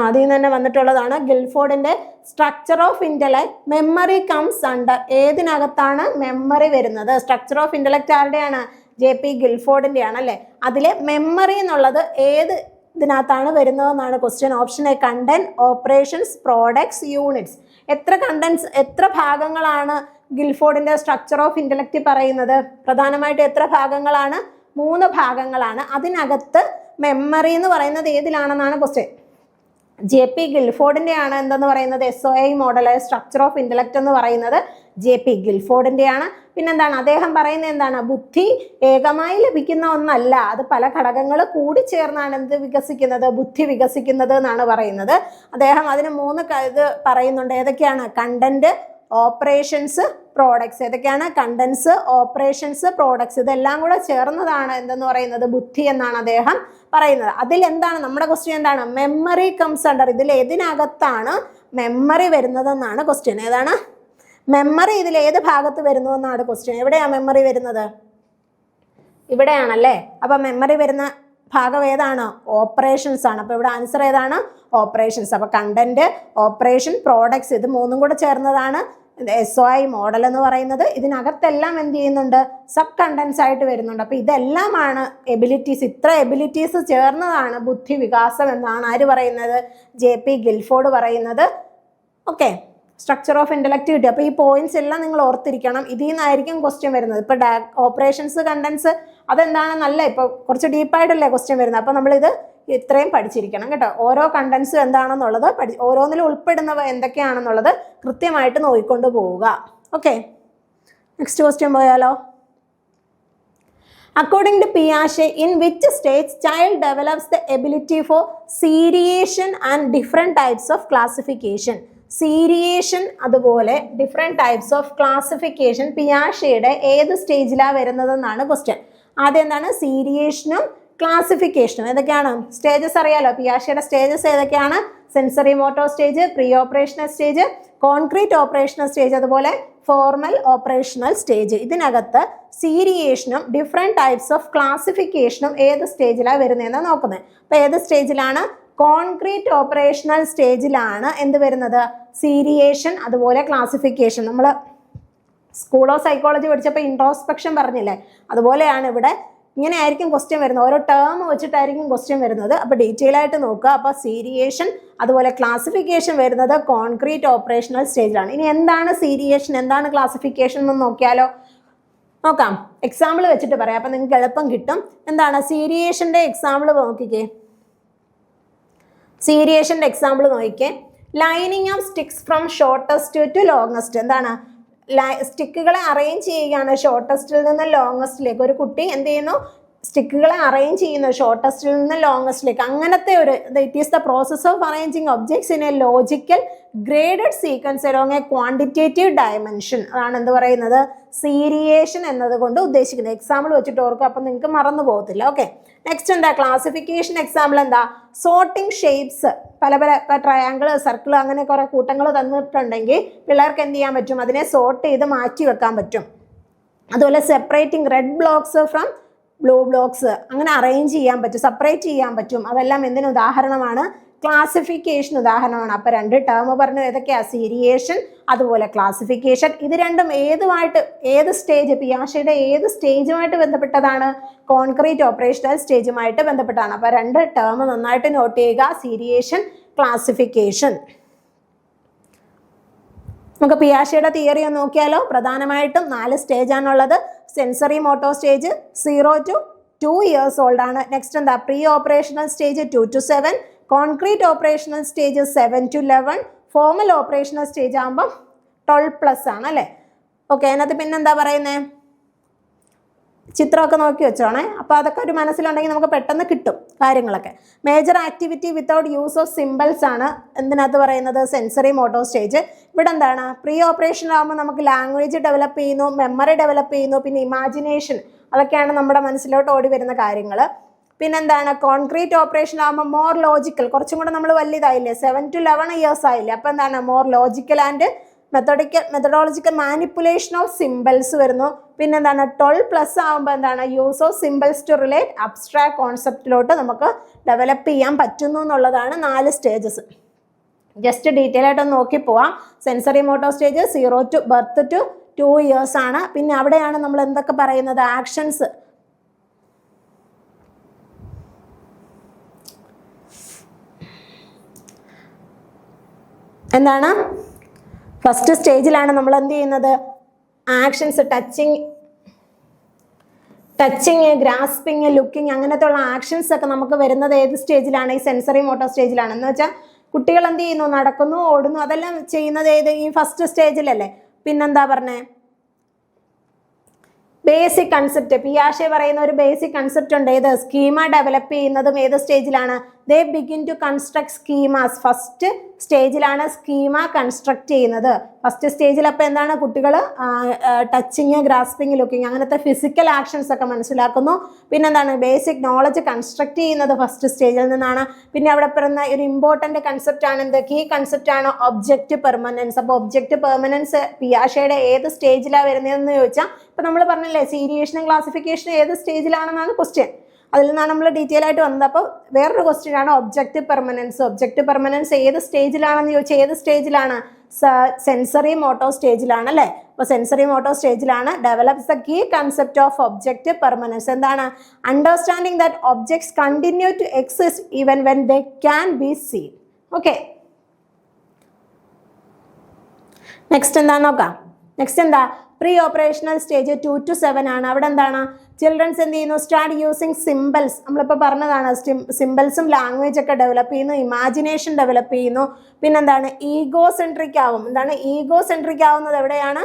അതിൽ നിന്ന് തന്നെ വന്നിട്ടുള്ളതാണ്. ഗിൽഫോർഡിൻ്റെ structure of intellect memory comes under. ഏതിനകത്താണ് മെമ്മറി വരുന്നത്? സ്ട്രക്ചർ ഓഫ് ഇൻ്റലക്ട് ആരുടെയാണ്? JP ഗിൽഫോർഡിൻ്റെ ആണ് അല്ലേ? അതിലെ മെമ്മറി എന്നുള്ളത് ഏത് ഇതിനകത്താണ് വരുന്നതെന്നാണ് question. Option A content, operations, products, units. എത്ര ഭാഗങ്ങളാണ് ഗിൽഫോർഡിൻ്റെ സ്ട്രക്ചർ ഓഫ് ഇൻ്റലക്ട് പറയുന്നത്? പ്രധാനമായിട്ട് എത്ര ഭാഗങ്ങളാണ്? 3 ഭാഗങ്ങളാണ്. അതിനകത്ത് മെമ്മറി എന്ന് പറയുന്നത് ഏതിലാണെന്നാണ് ക്വസ്റ്റ്യൻ. JP ഗിൽഫോർഡിൻ്റെ ആണ് എന്തെന്ന് പറയുന്നത്? SOI model structure of intellect എന്ന് പറയുന്നത് JP ഗിൽഫോർഡിൻ്റെ ആണ്. പിന്നെന്താണ് അദ്ദേഹം പറയുന്നത്? എന്താണ്? ബുദ്ധി ഏകമായി ലഭിക്കുന്ന ഒന്നല്ല, അത് പല ഘടകങ്ങൾ കൂടി ചേർന്നാണ് എന്ത് വികസിക്കുന്നത്? ബുദ്ധി വികസിക്കുന്നത് എന്നാണ് പറയുന്നത്. അദ്ദേഹം അതിന് 3 ഇത് പറയുന്നുണ്ട്. ഏതൊക്കെയാണ്? Content, operations, products. ഏതൊക്കെയാണ്? Contents, operations, products. ഇതെല്ലാം കൂടെ ചേർന്നതാണ് എന്തെന്ന് പറയുന്നത്? ബുദ്ധി എന്നാണ് അദ്ദേഹം പറയുന്നത്. അതിൽ എന്താണ് നമ്മുടെ ക്വസ്റ്റ്യൻ? എന്താണ്? Memory comes under. ഇതിൽ ഏതിനകത്താണ് മെമ്മറി വരുന്നതെന്നാണ് ക്വസ്റ്റ്യൻ. ഏതാണ് മെമ്മറി? ഇതിൽ ഏത് ഭാഗത്ത് വരുന്നു എന്നാണ് ക്വസ്റ്റ്യൻ. എവിടെയാണ് മെമ്മറി വരുന്നത്? ഇവിടെയാണല്ലേ? അപ്പം മെമ്മറി വരുന്ന ഭാഗം ഏതാണ്? ഓപ്പറേഷൻസ് ആണ്. അപ്പോൾ ഇവിടെ ആൻസർ ഏതാണ്? ഓപ്പറേഷൻസ്. അപ്പോൾ കണ്ടന്റ്, ഓപ്പറേഷൻ, പ്രോഡക്ട്സ് ഇത് 3 കൂടെ ചേർന്നതാണ് SOI മോഡൽ എന്ന് പറയുന്നത്. ഇതിനകത്തെല്ലാം എന്ത് ചെയ്യുന്നുണ്ട്? സബ് കണ്ടൻസ് ആയിട്ട് വരുന്നുണ്ട്. അപ്പോൾ ഇതെല്ലാമാണ് എബിലിറ്റീസ്. ഇത്ര എബിലിറ്റീസ് ചേർന്നതാണ് ബുദ്ധി വികാസം എന്നാണ് ആര് പറയുന്നത്? JP ഗിൽഫോർഡ് പറയുന്നത്. ഓക്കെ, സ്ട്രക്ചർ ഓഫ് ഇൻ്റലക്ട് കിട്ടി. അപ്പോൾ ഈ പോയിന്റ്സ് എല്ലാം നിങ്ങൾ ഓർത്തിരിക്കണം. ഇതിൽ നിന്നായിരിക്കും ക്വസ്റ്റ്യൻ വരുന്നത്. ഇപ്പോൾ ഓപ്പറേഷൻസ്, കണ്ടൻസ് അതെന്താണെന്നല്ല, ഇപ്പോൾ കുറച്ച് ഡീപ്പായിട്ടല്ലേ ക്വസ്റ്റ്യൻ വരുന്നത്. അപ്പോൾ നമ്മളിത് ഇത്രയും പഠിച്ചിരിക്കണം കേട്ടോ. ഓരോ കണ്ടൻസും എന്താണെന്നുള്ളത് ഓരോന്നിലും ഉൾപ്പെടുന്നവ എന്തൊക്കെയാണെന്നുള്ളത് കൃത്യമായിട്ട് നോക്കിക്കൊണ്ട് പോവുക. ഓക്കെ, നെക്സ്റ്റ് ക്വസ്റ്റ്യൻ പോയാലോ? According to Piaget, in which stage child develops the ability for seriation and different types of classification? Seriation അതുപോലെ ഡിഫറെൻറ്റ് ടൈപ്സ് ഓഫ് ക്ലാസിഫിക്കേഷൻ പിയാഷയുടെ ഏത് സ്റ്റേജിലാണ് വരുന്നതെന്നാണ് ക്വസ്റ്റ്യൻ. ആദ്യം എന്താണ്? സീരിയേഷനും ക്ലാസിഫിക്കേഷനും. ഏതൊക്കെയാണ് സ്റ്റേജസ് അറിയാലോ? പിയാഷയുടെ സ്റ്റേജസ് ഏതൊക്കെയാണ്? Sensory motor stage, pre operational stage, concrete operational stage, അതുപോലെ formal operational stage. ഇതിനകത്ത് സീരിയേഷനും ഡിഫറെൻറ്റ് ടൈപ്സ് ഓഫ് ക്ലാസിഫിക്കേഷനും ഏത് സ്റ്റേജിലാണ് വരുന്നതെന്ന് നോക്കുന്നത്. അപ്പോൾ ഏത് സ്റ്റേജിലാണ്? കോൺക്രീറ്റ് ഓപ്പറേഷണൽ സ്റ്റേജിലാണ് എന്ത് വരുന്നത്? സീരിയേഷൻ അതുപോലെ ക്ലാസിഫിക്കേഷൻ. നമ്മൾ സ്കൂൾ ഓഫ് സൈക്കോളജി പഠിച്ചപ്പോൾ ഇൻട്രോസ്പെക്ഷൻ പറഞ്ഞില്ലേ, അതുപോലെയാണ് ഇവിടെ. ഇങ്ങനെ ആയിരിക്കും ക്വസ്റ്റ്യൻ വരുന്നത്, ഓരോ ടേം വെച്ചിട്ടായിരിക്കും ക്വസ്റ്റ്യൻ വരുന്നത്. അപ്പോൾ ഡീറ്റെയിൽ ആയിട്ട് നോക്കുക. അപ്പോൾ സീരിയേഷൻ അതുപോലെ ക്ലാസിഫിക്കേഷൻ വരുന്നത് കോൺക്രീറ്റ് ഓപ്പറേഷണൽ സ്റ്റേജിലാണ്. ഇനി എന്താണ് സീരിയേഷൻ, എന്താണ് ക്ലാസിഫിക്കേഷൻ എന്ന് നോക്കിയാലോ? നോക്കാം, എക്സാമ്പിൾ വെച്ചിട്ട് പറയാം, അപ്പം നിങ്ങൾക്ക് എളുപ്പം കിട്ടും. എന്താണ് സീരിയേഷൻ്റെ എക്സാമ്പിൾ നോക്കിക്കേ. സീരിയേഷൻ്റെ എക്സാമ്പിൾ നോക്കിക്കേ. Lining of sticks from shortest to longest. എന്താണ്? സ്റ്റിക്കുകളെ അറേഞ്ച് ചെയ്യുകയാണ് ഷോർട്ടസ്റ്റിൽ നിന്ന് ലോങ്ങസ്റ്റിലേക്ക്. ഒരു കുട്ടി എന്ത് ചെയ്യുന്നു? സ്റ്റിക്കുകളെ അറേഞ്ച് ചെയ്യുന്നു ഷോർട്ടസ്റ്റിൽ നിന്ന് ലോങ്ങസ്റ്റിലേക്ക്. അങ്ങനത്തെ ഒരു it is the process of arranging objects in A logical graded sequence along A quantitative dimension. അതാണ് എന്ത് പറയുന്നത്? സീരിയേഷൻ എന്നതുകൊണ്ട് ഉദ്ദേശിക്കുന്നത്. എക്സാമ്പിൾ വെച്ചിട്ട് ഓർക്കും, അപ്പം നിങ്ങൾക്ക് മറന്നു പോകത്തില്ല. ഓക്കെ, നെക്സ്റ്റ് എന്താ? ക്ലാസിഫിക്കേഷൻ എക്സാമ്പിൾ എന്താ? സോർട്ടിങ് ഷേപ്സ്, പല പല ട്രയാങ്കിൾ, സർക്കിൾ, അങ്ങനെ കുറേ കൂട്ടങ്ങൾ തന്നിട്ടുണ്ടെങ്കിൽ പിള്ളേർക്ക് എന്ത് ചെയ്യാൻ പറ്റും? അതിനെ സോർട്ട് ചെയ്ത് മാറ്റി വെക്കാൻ പറ്റും. അതുപോലെ separating red blocks from blue blocks, അങ്ങനെ അറേഞ്ച് ചെയ്യാൻ പറ്റും, സെപ്പറേറ്റ് ചെയ്യാൻ പറ്റും. അതെല്ലാം എന്തിന് ഉദാഹരണമാണ്? ക്ലാസിഫിക്കേഷൻ ഉദാഹരണമാണ്. അപ്പോൾ രണ്ട് ടേം പറഞ്ഞു, ഏതൊക്കെയാണ്? സീരിയേഷൻ അതുപോലെ ക്ലാസിഫിക്കേഷൻ. ഇത് രണ്ടും ഏതുമായിട്ട്, ഏത് സ്റ്റേജ്, പിയാഷയുടെ ഏത് സ്റ്റേജുമായിട്ട് ബന്ധപ്പെട്ടതാണ്? കോൺക്രീറ്റ് ഓപ്പറേഷണൽ സ്റ്റേജുമായിട്ട് ബന്ധപ്പെട്ടാണ്. അപ്പോൾ രണ്ട് ടേം നന്നായിട്ട് നോട്ട് ചെയ്യുക, സീരിയേഷൻ, ക്ലാസിഫിക്കേഷൻ. നമുക്ക് പിയാഷയുടെ തിയറി ഒന്ന് നോക്കിയാലോ? പ്രധാനമായിട്ടും 4 സ്റ്റേജാണുള്ളത്. Sensory motor stage 0 to 2 years old ആണ്. നെക്സ്റ്റ് എന്താ? Pre operational stage 2 to 7, concrete operational stage 7 to 11, formal operational stage ആകുമ്പോൾ 12+ ആണ് അല്ലേ? ഓക്കെ, അതിനകത്ത് പിന്നെന്താ പറയുന്നത്? ചിത്രമൊക്കെ നോക്കി വെച്ചോണേ. അപ്പോൾ അതൊക്കെ ഒരു മനസ്സിലുണ്ടെങ്കിൽ നമുക്ക് പെട്ടെന്ന് കിട്ടും കാര്യങ്ങളൊക്കെ. Major activity without use of symbols ആണ് എന്തിനകത്ത് പറയുന്നത്? Sensory motor stage. ഇവിടെ എന്താണ്? പ്രീ ഓപ്പറേഷൻ ആകുമ്പോൾ നമുക്ക് ലാംഗ്വേജ് ഡെവലപ്പ് ചെയ്യുന്നു, മെമ്മറി ഡെവലപ്പ് ചെയ്യുന്നു, പിന്നെ ഇമാജിനേഷൻ, അതൊക്കെയാണ് നമ്മുടെ മനസ്സിലോട്ട് ഓടി വരുന്ന കാര്യങ്ങൾ. പിന്നെന്താണ്? കോൺക്രീറ്റ് ഓപ്പറേഷൻ ആകുമ്പോൾ മോർ ലോജിക്കൽ, കുറച്ചും കൂടെ നമ്മൾ വലുതായില്ലേ, 7 to 11 years ആയില്ലേ. അപ്പോൾ എന്താണ്? More logical and methodological manipulation of symbols വരുന്നു. പിന്നെന്താണ്? 12+ ആകുമ്പോൾ എന്താണ്? Use of symbols to relate abstract കോൺസെപ്റ്റിലോട്ട് നമുക്ക് ഡെവലപ്പ് ചെയ്യാൻ പറ്റുന്നു എന്നുള്ളതാണ് 4 സ്റ്റേജസ്. ജസ്റ്റ് ഡീറ്റെയിൽ ആയിട്ടൊന്ന് നോക്കി പോവാം. Sensory motor stage 0 to birth to 2 years ആണ്. പിന്നെ അവിടെയാണ് നമ്മൾ എന്തൊക്കെ പറയുന്നത്? ആക്ഷൻസ്. എന്താണ്? ഫസ്റ്റ് സ്റ്റേജിലാണ് നമ്മൾ എന്ത് ചെയ്യുന്നത്? ആക്ഷൻസ്, ടച്ചിങ്, ഗ്രാസ്പിങ്, ലുക്കിങ്, അങ്ങനത്തെ ഉള്ള ആക്ഷൻസ് ഒക്കെ നമുക്ക് വരുന്നത് ഏത് സ്റ്റേജിലാണ്? ഈ സെൻസറി മോട്ടോർ സ്റ്റേജിലാണ്. എന്ന് വെച്ചാൽ കുട്ടികൾ എന്ത് ചെയ്യുന്നു? നടക്കുന്നു, ഓടുന്നു, അതെല്ലാം ചെയ്യുന്നത് ഏത്? ഈ ഫസ്റ്റ് സ്റ്റേജിലല്ലേ. പിന്നെന്താ പറഞ്ഞേ? Basic concept. പിയാഷെ പറയുന്ന ഒരു ബേസിക് കൺസെപ്റ്റ് ഉണ്ട്. ഏത്? സ്കീമ ഡെവലപ്പ് ചെയ്യുന്നതും ഏത് സ്റ്റേജിലാണ്? They begin to construct schemas. First സ്റ്റേജിലാണ് സ്കീമ കൺസ്ട്രക്ട് ചെയ്യുന്നത്. ഫസ്റ്റ് സ്റ്റേജിൽ അപ്പോൾ എന്താണ്? കുട്ടികൾ ടച്ചിങ്, ഗ്രാസ്പിങ്, ലുക്കിങ്, അങ്ങനത്തെ ഫിസിക്കൽ ആക്ഷൻസ് ഒക്കെ മനസ്സിലാക്കുന്നു. പിന്നെന്താണ്? ബേസിക് നോളജ് കൺസ്ട്രക്ട് ചെയ്യുന്നത് ഫസ്റ്റ് സ്റ്റേജിൽ നിന്നാണ്. പിന്നെ അവിടെ പറയുന്ന ഒരു ഇമ്പോർട്ടൻ്റ് കൺസെപ്റ്റ് ആണ് എന്ത്? കീ കൺസെപ്റ്റ് ആണ് ഒബ്ജക്റ്റ് പെർമനൻസ്. അപ്പോൾ ഒബ്ജക്റ്റ് പെർമനൻസ് പിയാഷയുടെ ഏത് സ്റ്റേജിലാണ് വരുന്നതെന്ന് ചോദിച്ചാൽ, ഇപ്പം നമ്മൾ പറഞ്ഞില്ലേ സീരിയേഷനും ക്ലാസിഫിക്കേഷനും ഏത് സ്റ്റേജിലാണെന്നാണ് ക്വസ്റ്റ്യൻ. അതിൽ നിന്നാണ് നമ്മൾ ഡീറ്റെയിൽ ആയിട്ട് വന്നത്. അപ്പോൾ വേറൊരു ക്വസ്റ്റ്യൻ ആണ് ഒബ്ജക്റ്റ് പെർമനൻസ്. ഒബ്ജക്റ്റ് പെർമനൻസ് ഏത് സ്റ്റേജിലാണെന്ന് ചോദിച്ചാൽ ഏത് സ്റ്റേജിലാണ്? സെൻസറി മോട്ടോർ സ്റ്റേജിലാണ് അല്ലേ. അപ്പോൾ സെൻസറി മോട്ടോർ സ്റ്റേജിലാണ്. Develops the key concept of object permanence. എന്താണ്? Understanding that objects continue to exist even when they can be seen. Okay, next എന്താ നോക്കാം. നെക്സ്റ്റ് എന്താ? പ്രീ ഓപ്പറേഷണൽ സ്റ്റേജ് 2 to 7 ആണ്. അവിടെ എന്താണ്? ചിൽഡ്രൻസ് എന്ത് ചെയ്യുന്നു? Start using symbols. നമ്മളിപ്പോൾ പറഞ്ഞതാണ്, സിമ്പിൾസും ലാംഗ്വേജ് ഒക്കെ ഡെവലപ്പ് ചെയ്യുന്നു, ഇമാജിനേഷൻ ഡെവലപ്പ് ചെയ്യുന്നു. പിന്നെന്താണ്? ഈഗോ സെൻട്രിക് ആവും. എന്താണ് ഈഗോ സെൻട്രിക് ആവുന്നത്? എവിടെയാണ്?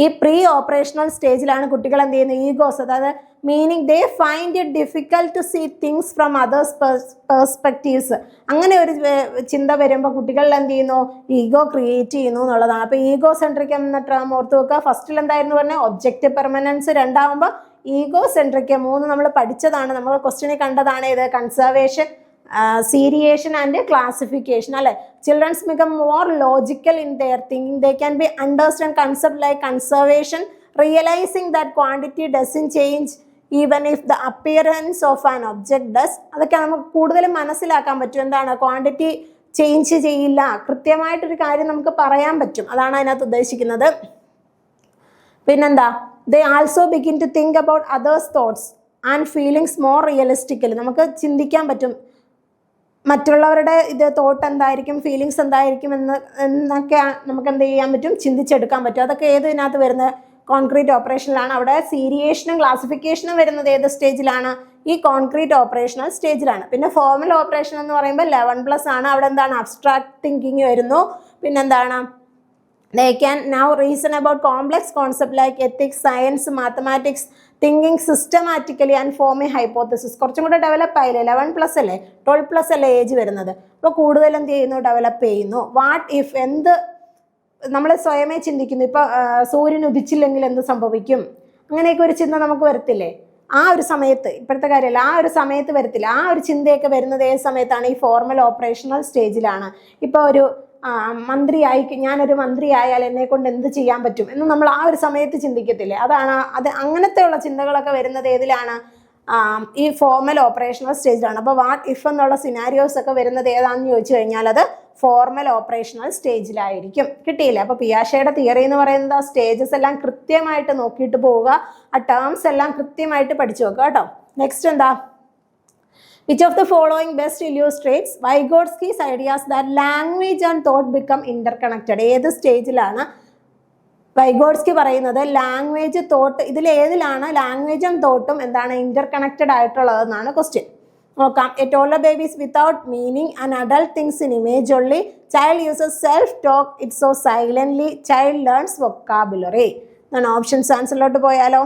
ഈ പ്രീ ഓപ്പറേഷണൽ സ്റ്റേജിലാണ് കുട്ടികൾ എന്ത് ചെയ്യുന്നത്, ഈഗോസ്, അതായത് meaning they find it difficult to see things from others perspectives. അങ്ങനെ ഒരു ചിന്ത വരുമ്പോൾ കുട്ടികളിൽ എന്ത് ചെയ്യുന്നു, ഈഗോ ക്രിയേറ്റ് ചെയ്യുന്നു എന്നുള്ളതാണ്. അപ്പോൾ ഈഗോ സെൻട്രിക് എന്ന ടേം ഓർത്ത് വെക്കുക. ഫസ്റ്റിൽ എന്തായിരുന്നു പറഞ്ഞാൽ ഒബ്ജക്റ്റീവ് പെർമനൻസ്, രണ്ടാകുമ്പോൾ ഈഗോ സെൻട്രിക്, മൂന്ന് നമ്മൾ പഠിച്ചതാണ്, നമ്മൾ ക്വസ്റ്റ്യനിൽ കണ്ടതാണ്. ഇത് conservation, seriation and classification. Children become more logical in their thinking. They can be understand concept like conservation, realizing that quantity doesn't change even if the appearance of an object does. അതൊക്കെ നമുക്ക് കൂടുതൽ മനസ്സിലാക്കാൻ പറ്റും. എന്താണ് quantity change ചെയ്യില്ല, കൃത്യമായിട്ടൊരു കാര്യം നമുക്ക് പറയാൻ പറ്റും. അതാണ് അതിനകത്ത് ഉദ്ദേശിക്കുന്നത്. പിന്നെന്താ, they also begin to think about others' thoughts and feelings more realistically. നമുക്ക് ചിന്തിക്കാൻ പറ്റും മറ്റുള്ളവരുടെ ഇത് തോട്ട് എന്തായിരിക്കും, ഫീലിങ്സ് എന്തായിരിക്കും എന്നൊക്കെ നമുക്ക് എന്ത് ചെയ്യാൻ പറ്റും, ചിന്തിച്ചെടുക്കാൻ പറ്റും. അതൊക്കെ ഏതിനകത്ത് വരുന്നത്, കോൺക്രീറ്റ് ഓപ്പറേഷനിലാണ്. അവിടെ സീരിയേഷനും ക്ലാസിഫിക്കേഷനും വരുന്നത് ഏത് സ്റ്റേജിലാണ്, ഈ കോൺക്രീറ്റ് ഓപ്പറേഷണൽ സ്റ്റേജിലാണ്. പിന്നെ ഫോർമൽ ഓപ്പറേഷൻ എന്ന് പറയുമ്പോൾ 11+ ആണ്. അവിടെ എന്താണ്, അബ്സ്ട്രാക്ട് തിങ്കിങ് വരുന്നു. പിന്നെന്താണ്, they can now reason about complex concepts like ethics, science, mathematics, thinking systematically and form a hypothesis. കുറച്ചും കൂടെ ഡെവലപ്പ് ആയില്ലേ, 11+ അല്ലേ, 12+ അല്ലേ ഏജ് വരുന്നത്. അപ്പോൾ കൂടുതൽ എന്ത് ചെയ്യുന്നു, ഡെവലപ്പ് ചെയ്യുന്നു. വാട്ട് ഇഫ്, എന്ത് നമ്മൾ സ്വയമേ ചിന്തിക്കുന്നു. ഇപ്പോൾ സൂര്യൻ ഉദിച്ചില്ലെങ്കിൽ എന്ത് സംഭവിക്കും, അങ്ങനെയൊക്കെ ഒരു ചിന്ത നമുക്ക് വരത്തില്ലേ ആ ഒരു സമയത്ത്. ഇപ്പോഴത്തെ കാര്യമല്ല, ആ ഒരു സമയത്ത് വരത്തില്ല. ആ ഒരു ചിന്തയൊക്കെ വരുന്നത് ഏത് സമയത്താണ്, ഈ ഫോർമൽ ഓപ്പറേഷണൽ സ്റ്റേജിലാണ്. ഇപ്പോൾ ഒരു ഞാനൊരു മന്ത്രിയായാൽ എന്നെ കൊണ്ട് എന്ത് ചെയ്യാൻ പറ്റും എന്ന് നമ്മൾ ആ ഒരു സമയത്ത് ചിന്തിക്കത്തില്ലേ. അത് അങ്ങനത്തെയുള്ള ചിന്തകളൊക്കെ വരുന്നത് ഏതിലാണ്, ഈ ഫോർമൽ ഓപ്പറേഷണൽ സ്റ്റേജിലാണ്. അപ്പോൾ വാട്ട് ഇഫ് എന്നുള്ള സിനാരിയോസ് ഒക്കെ വരുന്നത് ഏതാണെന്ന് ചോദിച്ചു കഴിഞ്ഞാൽ അത് ഫോർമൽ ഓപ്പറേഷണൽ സ്റ്റേജിലായിരിക്കും. കിട്ടിയില്ലേ. അപ്പോൾ പിയാഷയുടെ തിയറി എന്ന് പറയുന്നത് ആ സ്റ്റേജസ് എല്ലാം കൃത്യമായിട്ട് നോക്കിയിട്ട് പോവുക, ആ ടേംസ് എല്ലാം കൃത്യമായിട്ട് പഠിച്ചു വെക്കുക കേട്ടോ. നെക്സ്റ്റ് എന്താ, which of the following best illustrates Vygotsky's ideas that language and thought become interconnected? ഏത് സ്റ്റേജിലാണ് വൈഗോട്സ്കി പറയുന്നത് ലാംഗ്വേജ് തോട്ട്, ഇതിലേതിലാണ് ലാംഗ്വേജും തോട്ടും എന്താണ് ഇന്റർകണക്റ്റഡ് ആയിട്ടുള്ളതെന്നാണ് ക്വസ്റ്റ്യൻ. നോക്കാം. A toddler baby is without meaning, an adult thinks in image only, child uses self-talk, it so silently, child learns vocabulary. എന്നാണ് options. ആൻസറിലോട്ട് പോയാലോ,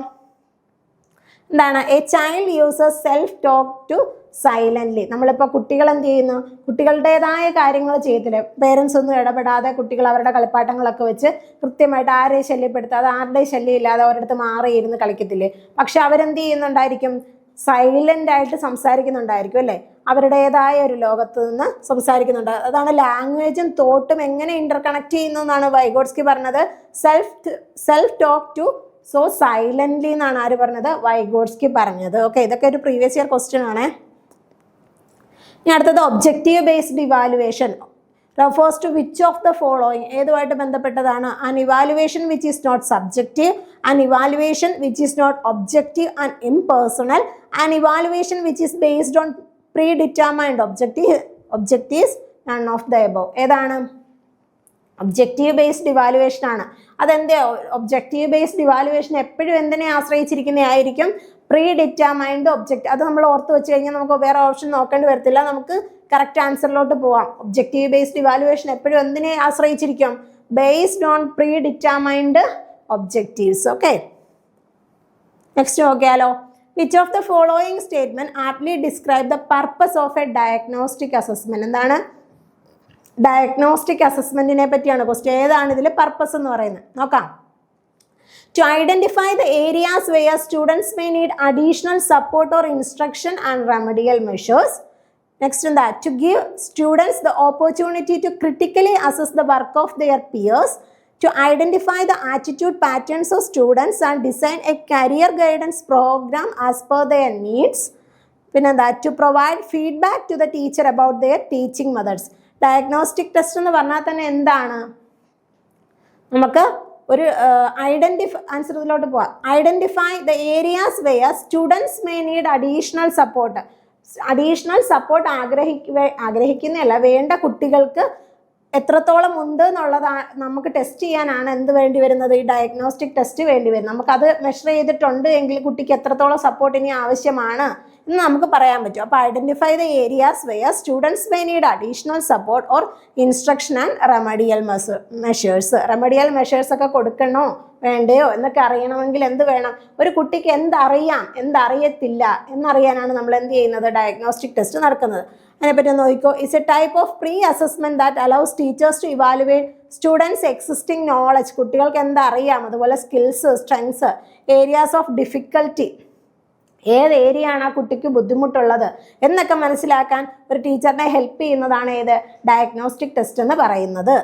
എന്താണ്, a child uses self talk to silently. നമ്മളിപ്പോൾ കുട്ടികൾ എന്ത് ചെയ്യുന്നു, കുട്ടികളുടേതായ കാര്യങ്ങൾ ചെയ്യത്തില്ലേ, പേരൻസ് ഒന്നും ഇടപെടാതെ കുട്ടികൾ അവരുടെ കളിപ്പാട്ടങ്ങളൊക്കെ വെച്ച് കൃത്യമായിട്ട് ആരെയും ശല്യപ്പെടുത്താതെ, ആരുടെയും ശല്യം ഇല്ലാതെ അവരുടെ മാറിയിരുന്ന് കളിക്കത്തില്ലേ. പക്ഷെ അവരെന്ത് ചെയ്യുന്നുണ്ടായിരിക്കും, സൈലൻ്റ് ആയിട്ട് സംസാരിക്കുന്നുണ്ടായിരിക്കും അല്ലേ, അവരുടേതായ ഒരു ലോകത്ത് നിന്ന് സംസാരിക്കുന്നുണ്ട്. അതാണ് ലാംഗ്വേജും തോട്ടും എങ്ങനെ ഇന്റർകണക്ട് ചെയ്യുന്നു എന്നാണ് വൈഗോട്സ്കി പറഞ്ഞത്. Self talk to so silently എന്നാണ് ആര് പറഞ്ഞത്, വൈഗോട്സ്കി പറഞ്ഞത്. ഓക്കെ, ഇതൊക്കെ ഒരു പ്രീവിയസ് ഇയർ ക്വസ്റ്റ്യൻ ആണ്. ഇനി അടുത്തത് objective based evaluation refers to which of the following, ഏതുമായിട്ട് ബന്ധപ്പെട്ടതാണ്, an evaluation which is not subjective, an evaluation which is not objective and impersonal, an evaluation which is based on pre determined objectives, none of the above. ഏതാണ്, objective based evaluation ആണ്. അതെന്താ, objective based evaluation എപ്പോഴും എന്തിനെ ആശ്രയിച്ചിരിക്കുന്നതായിരിക്കും, pre determined object. അത് നമ്മൾ ഓർത്ത് വെച്ച് കഴിഞ്ഞാൽ നമുക്ക് വേറെ ഓപ്ഷൻ നോക്കേണ്ടി വരത്തില്ല, നമുക്ക് കറക്റ്റ് ആൻസറിലോട്ട് പോവാം. ഒബ്ജക്റ്റീവ് ബേസ്ഡ് ഇവാലുവേഷൻ എപ്പോഴും എന്തിനെ ആശ്രയിച്ചിരിക്കും, based on pre determined objectives. Okay, next നോക്കിയാലോ. Which of the following statement aptly describe the purpose of a diagnostic assessment. എന്താണ്, ഡയഗ്നോസ്റ്റിക് അസസ്മെന്റിനെ പറ്റിയാണ് ക്വസ്റ്റ്യൻ. ഏതാണ് ഇതിൽ പർപ്പസ് എന്ന് പറയുന്നത്, നോക്കാം. To identify the areas where students may need additional support or instruction and remedial measures. Next in that, to give students the opportunity to critically assess the work of their peers, to identify the attitude patterns of students and design a career guidance program as per their needs. പിന്നെ എന്താ, to provide feedback to the teacher about their teaching methods. Diagnostic test എന്ന് പറഞ്ഞാൽ തന്നെ എന്താണ്, നമുക്ക് ഒരു ആൻസറിലോട്ട് പോവാം. Identify the areas where students may need additional support. Additional support ആഗ്രഹിക്കുന്നതല്ല, വേണ്ട കുട്ടികൾക്ക് എത്രത്തോളം ഉണ്ട് എന്നുള്ളതാണ് നമുക്ക് ടെസ്റ്റ് ചെയ്യാനാണ് എന്ത് വേണ്ടി വരുന്നത്, ഈ ഡയഗ്നോസ്റ്റിക് ടെസ്റ്റ് വേണ്ടി വരും. നമുക്കത് മെഷർ ചെയ്തിട്ടുണ്ട് എങ്കിൽ കുട്ടിക്ക് എത്രത്തോളം സപ്പോർട്ട് ഇനി ആവശ്യമാണ് എന്ന് നമുക്ക് പറയാൻ പറ്റും. അപ്പോൾ identify the areas where students may need additional support or instruction and remedial measures. Remedial measures ഒക്കെ കൊടുക്കണോ വേണ്ടയോ എന്നൊക്കെ അറിയണമെങ്കിൽ എന്ത് വേണം? ഒരു കുട്ടിക്ക് എന്തറിയാം, എന്തറിയത്തില്ല എന്നറിയാനാണ് നമ്മൾ എന്ത് ചെയ്യുന്നത്? ഡയഗ്നോസ്റ്റിക് ടെസ്റ്റ് നടക്കുന്നത്. അതിനെപ്പറ്റി നോക്കിക്കോ. It's a type of pre assessment that allows teachers to evaluate students existing knowledge. കുട്ടികൾക്ക് എന്തറിയാം, അതുപോലെ skills, strengths, areas of difficulty, ഏത് ഏരിയ ആണ് ആ കുട്ടിക്ക് ബുദ്ധിമുട്ടുള്ളത് എന്നൊക്കെ മനസ്സിലാക്കാൻ ഒരു ടീച്ചറിനെ ഹെൽപ്പ് ചെയ്യുന്നതാണ് ഏത്? ഡയഗ്നോസ്റ്റിക് ടെസ്റ്റ് എന്ന് പറയുന്നത്.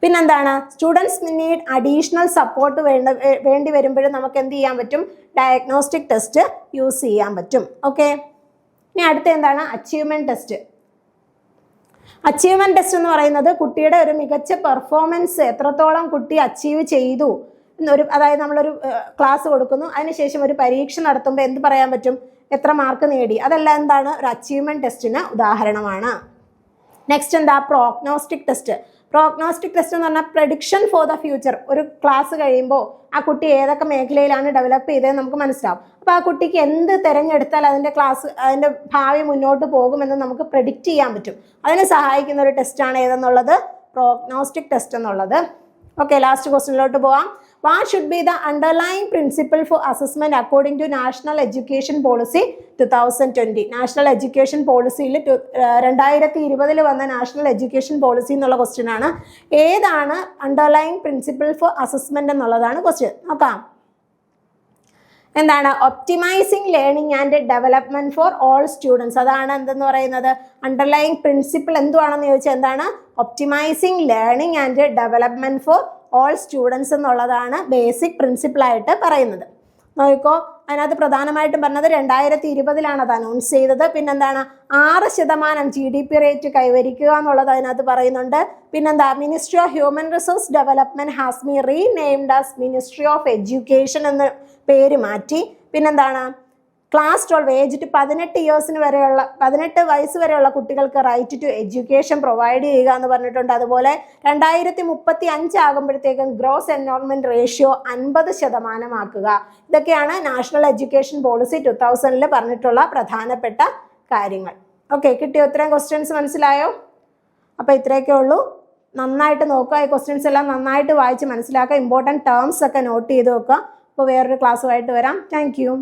പിന്നെന്താണ്? സ്റ്റുഡൻസ് നീഡ് അഡീഷണൽ സപ്പോർട്ട് വേണ്ടി വരുമ്പോഴും നമുക്ക് എന്ത് ചെയ്യാൻ പറ്റും? ഡയഗ്നോസ്റ്റിക് ടെസ്റ്റ് യൂസ് ചെയ്യാൻ പറ്റും. ഓക്കെ, ഇനി അടുത്ത എന്താണ്? Achievement test. അച്ചീവ്മെന്റ് ടെസ്റ്റ് എന്ന് പറയുന്നത് കുട്ടിയുടെ ഒരു മികച്ച പെർഫോമൻസ് എത്രത്തോളം കുട്ടി അച്ചീവ് ചെയ്തു എന്നൊരു, അതായത് നമ്മളൊരു ക്ലാസ് കൊടുക്കുന്നു, അതിനുശേഷം ഒരു പരീക്ഷ നടത്തുമ്പോൾ എന്ത് പറയാൻ പറ്റും? എത്ര മാർക്ക് നേടി. അതെല്ലാം എന്താണ്? ഒരു അച്ചീവ്മെന്റ് ടെസ്റ്റിന് ഉദാഹരണമാണ്. നെക്സ്റ്റ് എന്താ? Prognostic test. പ്രോഗ്നോസ്റ്റിക് ടെസ്റ്റ് എന്ന് പറഞ്ഞാൽ പ്രഡിക്ഷൻ ഫോർ ദ ഫ്യൂച്ചർ. ഒരു ക്ലാസ് കഴിയുമ്പോൾ ആ കുട്ടി ഏതൊക്കെ മേഖലയിലാണ് ഡെവലപ്പ് ചെയ്തതെന്ന് നമുക്ക് മനസ്സിലാവും. അപ്പോൾ ആ കുട്ടിക്ക് എന്ത് തിരഞ്ഞെടുത്താൽ അതിൻ്റെ ഭാവി മുന്നോട്ട് പോകുമെന്ന് നമുക്ക് പ്രെഡിക്റ്റ് ചെയ്യാൻ പറ്റും. അതിന് സഹായിക്കുന്ന ഒരു ടെസ്റ്റാണ് ഏതെന്നുള്ളത്? പ്രോഗ്നോസ്റ്റിക് ടെസ്റ്റ് എന്നുള്ളത്. ഓക്കെ, ലാസ്റ്റ് ക്വസ്റ്റ്യനിലോട്ട് പോവാം. What should be the underlying principle for assessment according to national education policy 2020? National education പോളിസിയിൽ 2020 വന്ന നാഷണൽ എഡ്യൂക്കേഷൻ പോളിസി എന്നുള്ള ക്വസ്റ്റ്യൻ ആണ്. ഏതാണ് അണ്ടർലൈങ് പ്രിൻസിപ്പിൾ ഫോർ അസസ്മെന്റ് എന്നുള്ളതാണ് ക്വസ്റ്റ്യൻ. നോക്കാം. എന്താണ്? Optimising learning and development for all students. അതാണ് എന്തെന്ന് പറയുന്നത്? അണ്ടർലൈങ് പ്രിൻസിപ്പിൾ എന്തുവാണെന്ന് ചോദിച്ചാൽ എന്താണ്? Optimising learning and development for all students എന്നുള്ളതാണ് ബേസിക് പ്രിൻസിപ്പിളായിട്ട് പറയുന്നത്. നോക്കിക്കോ, അതിനകത്ത് പ്രധാനമായിട്ടും പറഞ്ഞത് 2020 അത് അനൗൺസ് ചെയ്തത്. പിന്നെന്താണ്? 6% GDP റേറ്റ് കൈവരിക്കുക എന്നുള്ളത് അതിനകത്ത് പറയുന്നുണ്ട്. പിന്നെന്താ? Ministry of human resource development has been renamed as ministry of education എന്ന് പേര് മാറ്റി. പിന്നെന്താണ്? ക്ലാസ് 12 ഏജ് ടു 18 വയസ്സ് വരെയുള്ള കുട്ടികൾക്ക് റൈറ്റ് ടു എഡ്യൂക്കേഷൻ പ്രൊവൈഡ് ചെയ്യുക എന്ന് പറഞ്ഞിട്ടുണ്ട്. അതുപോലെ 2035 ആകുമ്പോഴത്തേക്കും ഗ്രോസ് എൻറോൾമെന്റ് റേഷ്യോ 50% ആക്കുക. ഇതൊക്കെയാണ് നാഷണൽ എഡ്യൂക്കേഷൻ പോളിസി 2000 പറഞ്ഞിട്ടുള്ള പ്രധാനപ്പെട്ട കാര്യങ്ങൾ. ഓക്കെ, കിട്ടിയോ? ഇത്രയും ക്വസ്റ്റ്യൻസ് മനസ്സിലായോ? അപ്പോൾ ഇത്രയൊക്കെ ഉള്ളൂ. നന്നായിട്ട് നോക്കുക, ഈ ക്വസ്റ്റ്യൻസ് എല്ലാം നന്നായിട്ട് വായിച്ച് മനസ്സിലാക്കുക. ഇമ്പോർട്ടൻറ്റ് ടേംസ് ഒക്കെ നോട്ട് ചെയ്ത് വെക്കുക. അപ്പോൾ വേറൊരു ക്ലാസ്സുമായിട്ട് വരാം. Thank you.